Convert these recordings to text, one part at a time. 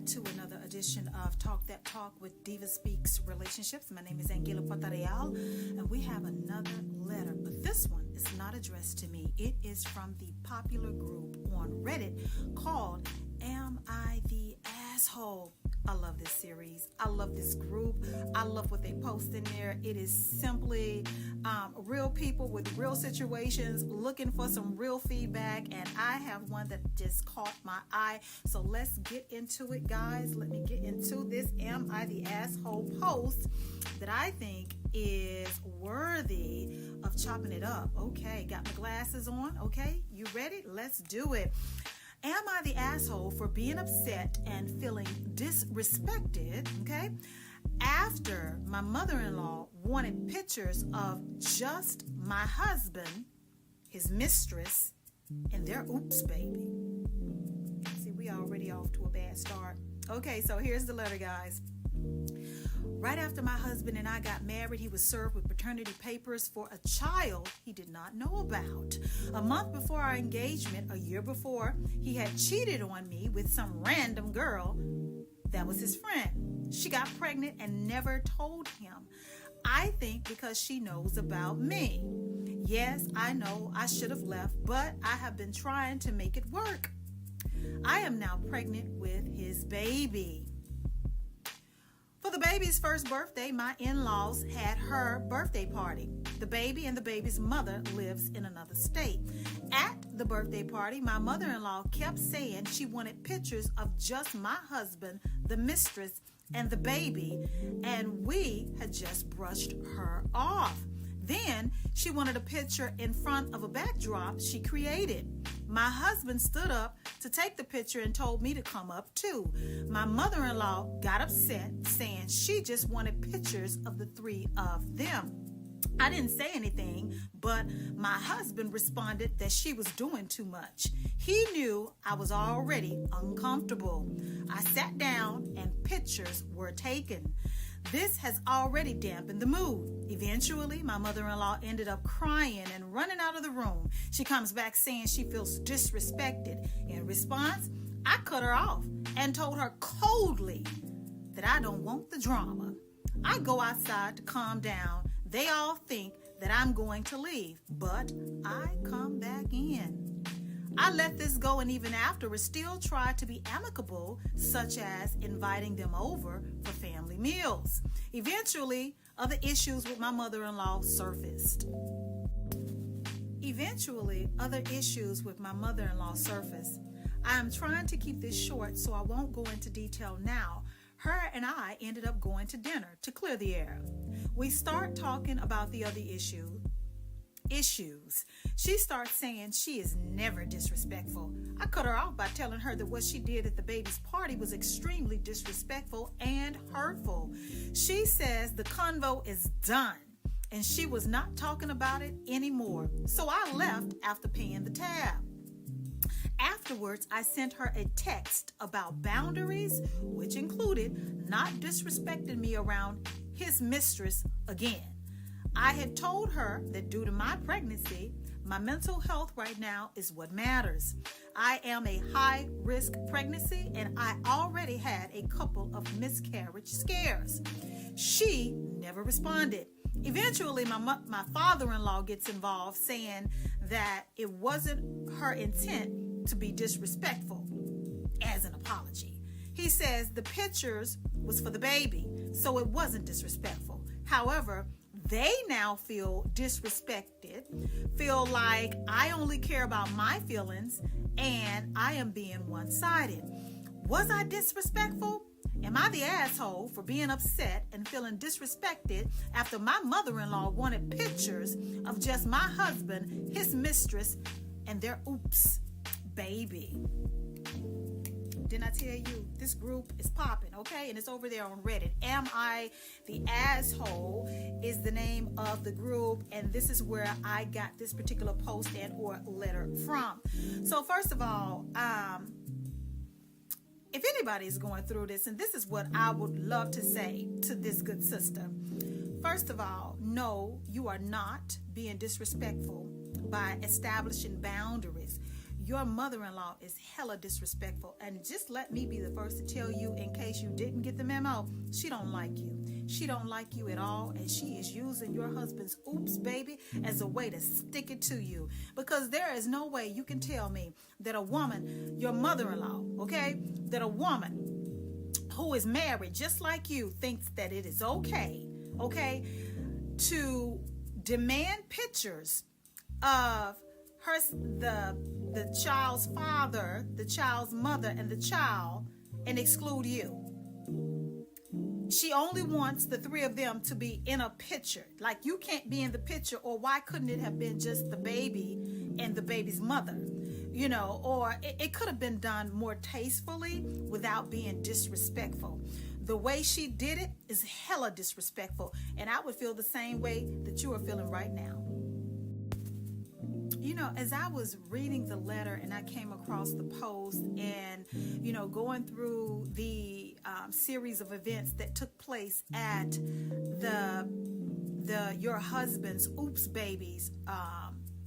to another edition of Talk That Talk with DivaSpeaks Relationships. My name is AnGala Portorreal, and we have another letter, but this one is not addressed to me. It is from the popular group on Reddit called Am I the Asshole? I love this series. I love this group. I love what they post in there. It is simply real people with real situations looking for some real feedback, and I have one that just caught my eye. So let's get into it, guys. Let me get into this Am I the Asshole post that I think is worthy of chopping it up. Okay, got my glasses on. Okay, you ready? Let's do it. Am I the asshole for being upset and feeling disrespected, okay, after my mother-in-law wanted pictures of just my husband, his mistress, and their oops baby? See, we already off to a bad start. Okay, so here's the letter, guys. Right after my husband and I got married, he was served with paternity papers for a child he did not know about. A month before our engagement, a year before, he had cheated on me with some random girl that was his friend. She got pregnant and never told him. I think because she knows about me. Yes, I know I should have left, but I have been trying to make it work. I am now pregnant with his baby. For the baby's first birthday, my in-laws had her birthday party. The baby and the baby's mother lives in another state. At the birthday party, my mother-in-law kept saying she wanted pictures of just my husband, the mistress, and the baby, and we had just brushed her off. Then she wanted a picture in front of a backdrop she created. My husband stood up to take the picture and told me to come up too. My mother-in-law got upset, saying she just wanted pictures of the three of them. I didn't say anything, but my husband responded that she was doing too much. He knew I was already uncomfortable. I sat down and pictures were taken. This has already dampened the mood. Eventually, my mother-in-law ended up crying and running out of the room. She comes back saying she feels disrespected. In response, I cut her off and told her coldly that I don't want the drama. I go outside to calm down. They all think that I'm going to leave, but I come back in. I let this go, and even afterwards still tried to be amicable, such as inviting them over for family meals. Eventually, other issues with my mother-in-law surfaced. I am trying to keep this short, so I won't go into detail now. Her and I ended up going to dinner to clear the air. We start talking about the other issues. She starts saying she is never disrespectful. I cut her off by telling her that what she did at the baby's party was extremely disrespectful and hurtful. She says the convo is done and she was not talking about it anymore. So I left after paying the tab. Afterwards, I sent her a text about boundaries, which included not disrespecting me around his mistress again. I had told her that due to my pregnancy, my mental health right now is what matters. I am a high-risk pregnancy, and I already had a couple of miscarriage scares. She never responded. Eventually, my father-in-law gets involved, saying that it wasn't her intent to be disrespectful, as an apology. He says the pictures was for the baby, so it wasn't disrespectful. However, they now feel disrespected, feel like I only care about my feelings and I am being one-sided. Was I disrespectful? Am I the asshole for being upset and feeling disrespected after my mother-in-law wanted pictures of just my husband, his mistress, and their oops baby? Didn't I tell you this group is popping, okay? And it's over there on Reddit. Am I the Asshole is the name of the group, and this is where I got this particular post and or letter from. So first of all, if anybody is going through this, and this is what I would love to say to this good sister. First of all, no, you are not being disrespectful by establishing boundaries. your mother-in-law is hella disrespectful. And just let me be the first to tell you, in case you didn't get the memo, she don't like you. She don't like you at all, and she is using your husband's oops baby as a way to stick it to you. Because there is no way you can tell me that a woman, your mother-in-law, okay, that a woman who is married just like you thinks that it is okay, to demand pictures of the child's father, the child's mother, and the child, and exclude you. She only wants the three of them to be in a picture. Like, you can't be in the picture, or why couldn't it have been just the baby and the baby's mother? You know, or it could have been done more tastefully without being disrespectful. The way she did it is hella disrespectful, and I would feel the same way that you are feeling right now. You know, as I was reading the letter and I came across the post and, you know, going through the series of events that took place at your husband's oops baby's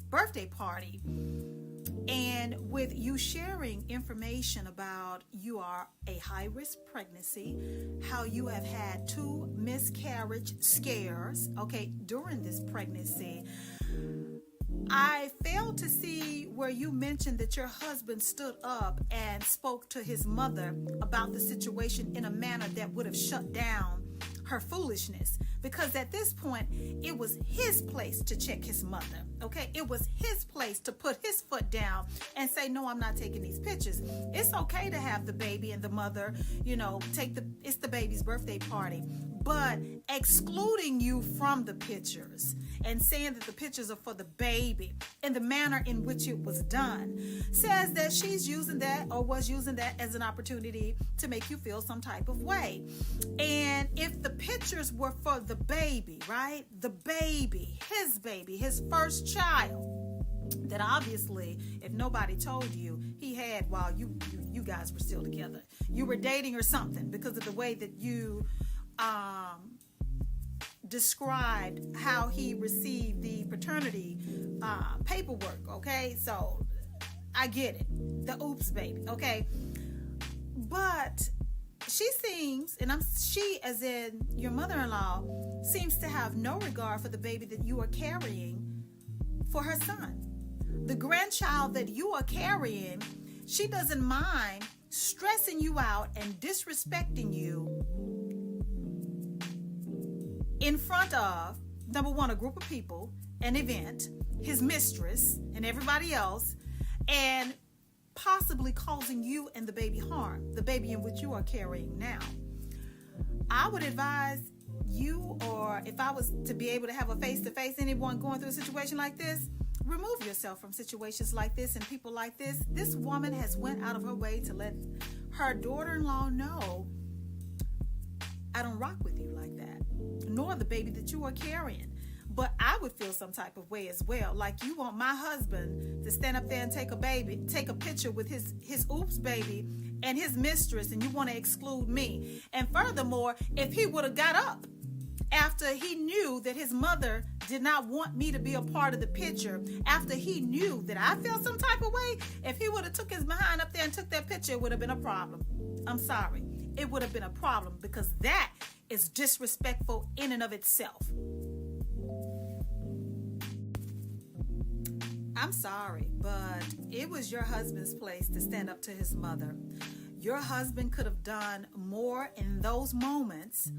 birthday party, and with you sharing information about you are a high-risk pregnancy, how you have had 2 miscarriage scares, during this pregnancy, I failed to see where you mentioned that your husband stood up and spoke to his mother about the situation in a manner that would have shut down her foolishness. Because at this point, it was his place to check his mother, It was his place to put his foot down and say, no, I'm not taking these pictures. It's okay to have the baby and the mother, it's the baby's birthday party. But excluding you from the pictures and saying that the pictures are for the baby in the manner in which it was done says that she's using that, or was using that, as an opportunity to make you feel some type of way. And if the pictures were for the baby, right? The baby, his first child, that obviously, if nobody told you, he had while you guys were still together. You were dating or something, because of the way that you described how he received the paternity paperwork, so I get it, the oops baby, but she seems, she as in your mother-in-law, seems to have no regard for the baby that you are carrying for her son. The grandchild that you are carrying, she doesn't mind stressing you out and disrespecting you in front of, number one, a group of people, an event, his mistress, and everybody else, and possibly causing you and the baby harm, the baby in which you are carrying now. I would advise you, or if I was to be able to have a face-to-face, anyone going through a situation like this, remove yourself from situations like this and people like this. This woman has went out of her way to let her daughter-in-law know, I don't rock with you like that, nor the baby that you are carrying. But I would feel some type of way as well. Like, you want my husband to stand up there and take a picture with his oops baby and his mistress, and you want to exclude me. And furthermore, if he would have got up after he knew that his mother did not want me to be a part of the picture, after he knew that I felt some type of way, if he would have took his behind up there and took that picture, it would have been a problem. I'm sorry. It would have been a problem, because that is disrespectful in and of itself. I'm sorry, but it was your husband's place to stand up to his mother. Your husband could have done more in those moments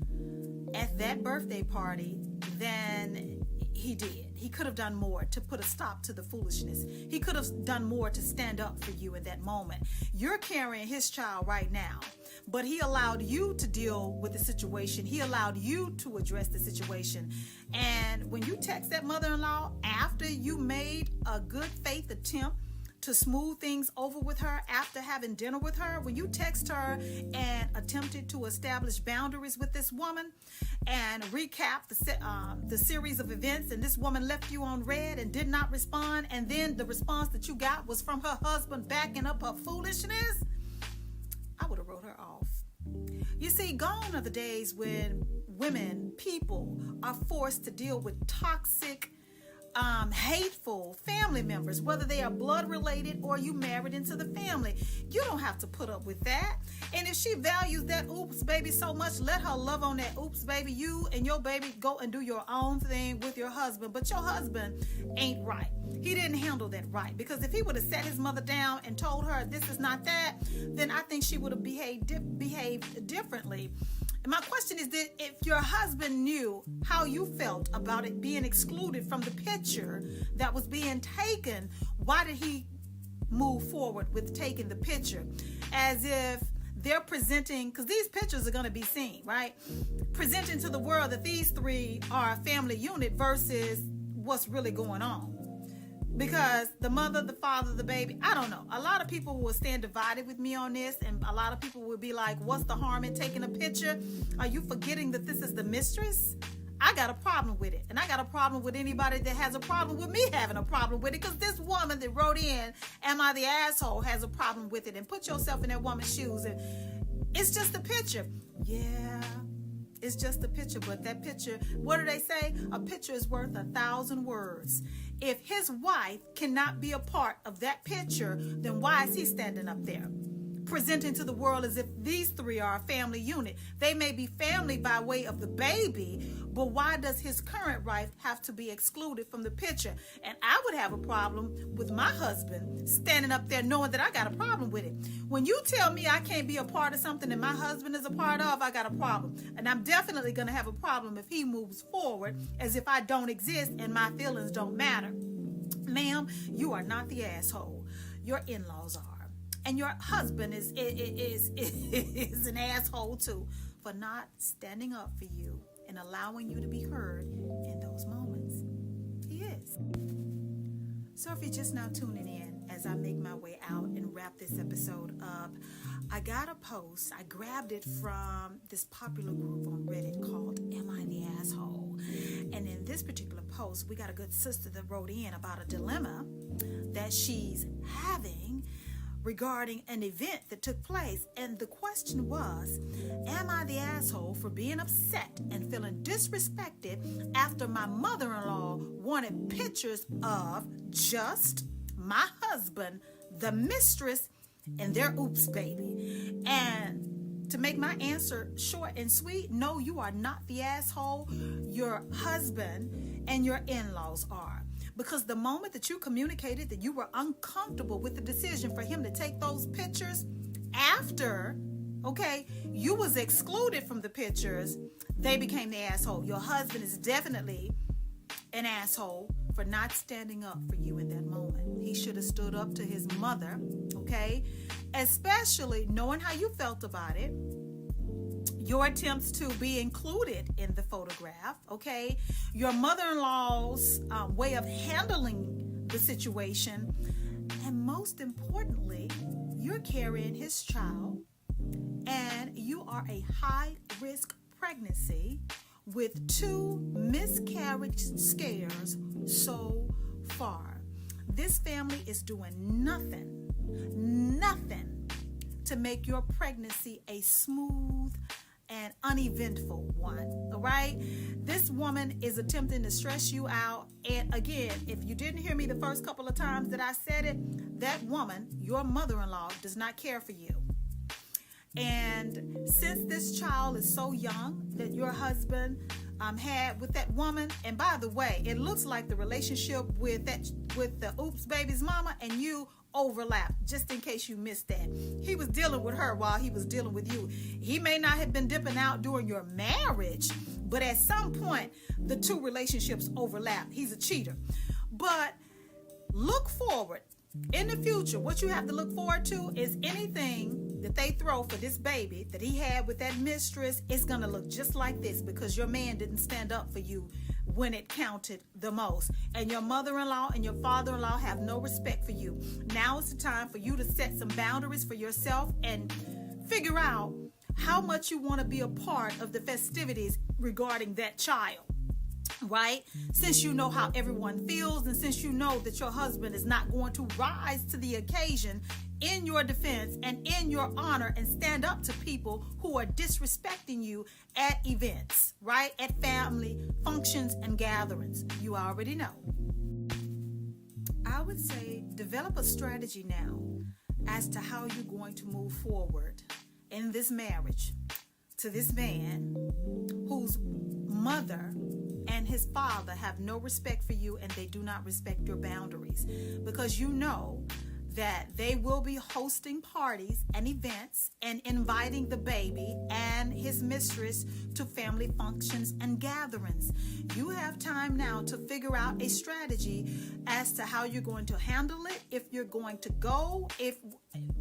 at that birthday party than he did. He could have done more to put a stop to the foolishness. He could have done more to stand up for you in that moment. You're carrying his child right now, but he allowed you to deal with the situation. He allowed you to address the situation. And when you text that mother-in-law after you made a good faith attempt to smooth things over with her after having dinner with her, when you text her and attempted to establish boundaries with this woman and recap the series of events, and this woman left you on red and did not respond, and then the response that you got was from her husband backing up her foolishness, I would have wrote her off. You see, gone are the days when people are forced to deal with toxic hateful family members, whether they are blood related or you married into the family. You don't have to put up with that. And if she values that oops baby so much, let her love on that oops baby. You and your baby go and do your own thing with your husband. But your husband ain't right. He didn't handle that right, because if he would have sat his mother down and told her this is not that, then I think she would have behaved differently. And my question is that if your husband knew how you felt about it being excluded from the picture that was being taken, why did he move forward with taking the picture? As if they're presenting, because these pictures are going to be seen, right? Presenting to the world that these three are a family unit versus what's really going on. Because the mother, the father, the baby, I don't know. A lot of people will stand divided with me on this, and a lot of people will be like, what's the harm in taking a picture? Are you forgetting that this is the mistress? I got a problem with it. And I got a problem with anybody that has a problem with me having a problem with it, because this woman that wrote in, am I the asshole, has a problem with it. And put yourself in that woman's shoes. And it's just a picture. Yeah, it's just a picture. But that picture, what do they say? A picture is worth 1,000 words. If his wife cannot be a part of that picture, then why is he standing up there presenting to the world as if these three are a family unit? They may be family by way of the baby, but why does his current wife have to be excluded from the picture? And I would have a problem with my husband standing up there knowing that I got a problem with it. When you tell me I can't be a part of something that my husband is a part of, I got a problem. And I'm definitely going to have a problem if he moves forward as if I don't exist and my feelings don't matter. Ma'am, you are not the asshole. Your in-laws are. And your husband is an asshole too for not standing up for you and allowing you to be heard in those moments. He is. So if you're just now tuning in as I make my way out and wrap this episode up, I got a post. I grabbed it from this popular group on Reddit called Am I the Asshole? And in this particular post, we got a good sister that wrote in about a dilemma that she's having regarding an event that took place. And the question was, am I the asshole for being upset and feeling disrespected after my mother-in-law wanted pictures of just my husband, the mistress, and their oops baby? And to make my answer short and sweet, no, you are not the asshole. Your husband and your in-laws are. Because the moment that you communicated that you were uncomfortable with the decision for him to take those pictures after, okay, you was excluded from the pictures, they became the asshole. Your husband is definitely an asshole for not standing up for you in that moment. He should have stood up to his mother, okay? Especially knowing how you felt about it. Your attempts to be included in the photograph, okay? Your mother-in-law's way of handling the situation. And most importantly, you're carrying his child and you are a high-risk pregnancy with 2 miscarriage scares so far. This family is doing nothing to make your pregnancy a smooth and uneventful one, all right? This woman is attempting to stress you out. And again, if you didn't hear me the first couple of times that I said it, that woman, your mother-in-law, does not care for you. And since this child is so young that your husband had with that woman, and by the way, it looks like the relationship with the oops baby's mama and you overlap, just in case you missed that. He was dealing with her while he was dealing with you. He may not have been dipping out during your marriage, but at some point the 2 relationships overlap. He's a cheater. But look forward in the future. What you have to look forward to is anything that they throw for this baby that he had with that mistress, it's gonna look just like this, because your man didn't stand up for you when it counted the most. And your mother-in-law and your father-in-law have no respect for you. Now is the time for you to set some boundaries for yourself and figure out how much you want to be a part of the festivities regarding that child, right? Since you know how everyone feels, and since you know that your husband is not going to rise to the occasion in your defense and in your honor and stand up to people who are disrespecting you at events, right? At family functions and gatherings. You already know. I would say develop a strategy now as to how you're going to move forward in this marriage to this man whose mother and his father have no respect for you, and they do not respect your boundaries, because you know that they will be hosting parties and events and inviting the baby and his mistress to family functions and gatherings. You have time now to figure out a strategy as to how you're going to handle it, if you're going to go, if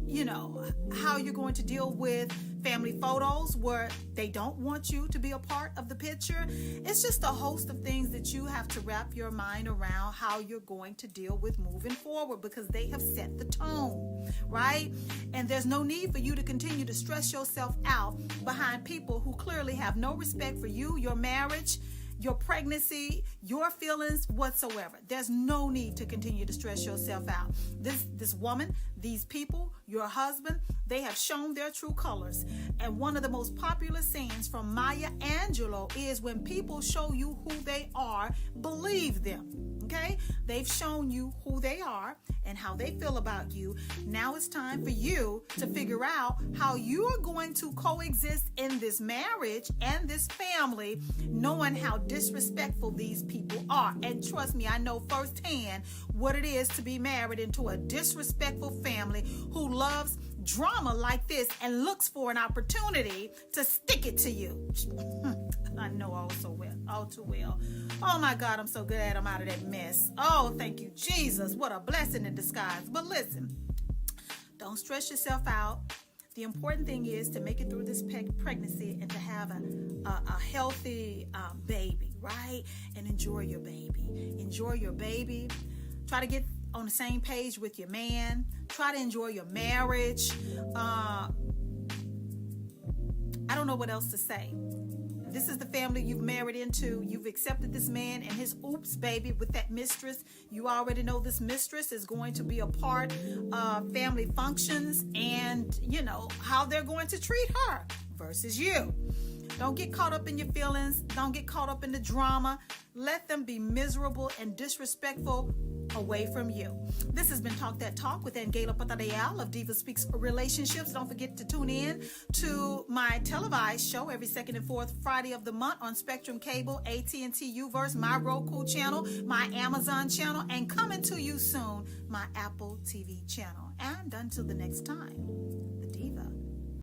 you know, how you're going to deal with family photos where they don't want you to be a part of the picture. It's just a host of things that you have to wrap your mind around how you're going to deal with moving forward, because they have set the tone, right? And there's no need for you to continue to stress yourself out behind people who clearly have no respect for you, your marriage, your pregnancy, your feelings whatsoever. There's no need to continue to stress yourself out. This woman, these people, your husband, they have shown their true colors. And one of the most popular sayings from Maya Angelou is, when people show you who they are, believe them. Okay? They've shown you who they are and how they feel about you. Now it's time for you to figure out how you are going to coexist in this marriage and this family, knowing how disrespectful these people are. And trust me, I know firsthand what it is to be married into a disrespectful family who loves drama like this and looks for an opportunity to stick it to you. I know all too well. Oh my God, I'm so glad I'm out of that mess. Oh, thank you, Jesus. What a blessing in disguise. But listen, don't stress yourself out. The important thing is to make it through this pregnancy and to have a healthy baby, right? And enjoy your baby. Enjoy your baby. Try to get on the same page with your man. Try to enjoy your marriage. I don't know what else to say. This is the family you've married into. You've accepted this man and his oops baby with that mistress. You already know this mistress is going to be a part of family functions, and you know how they're going to treat her versus you. Don't get caught up in your feelings. Don't get caught up in the drama. Let them be miserable and disrespectful away from you. This has been Talk That Talk with AnGala Portorreal of DivaSpeaks Relationships. Don't forget to tune in to my televised show every second and fourth Friday of the month on Spectrum Cable, AT&T UVERSE, my Roku channel, my Amazon channel, and coming to you soon, my Apple TV channel. And until the next time.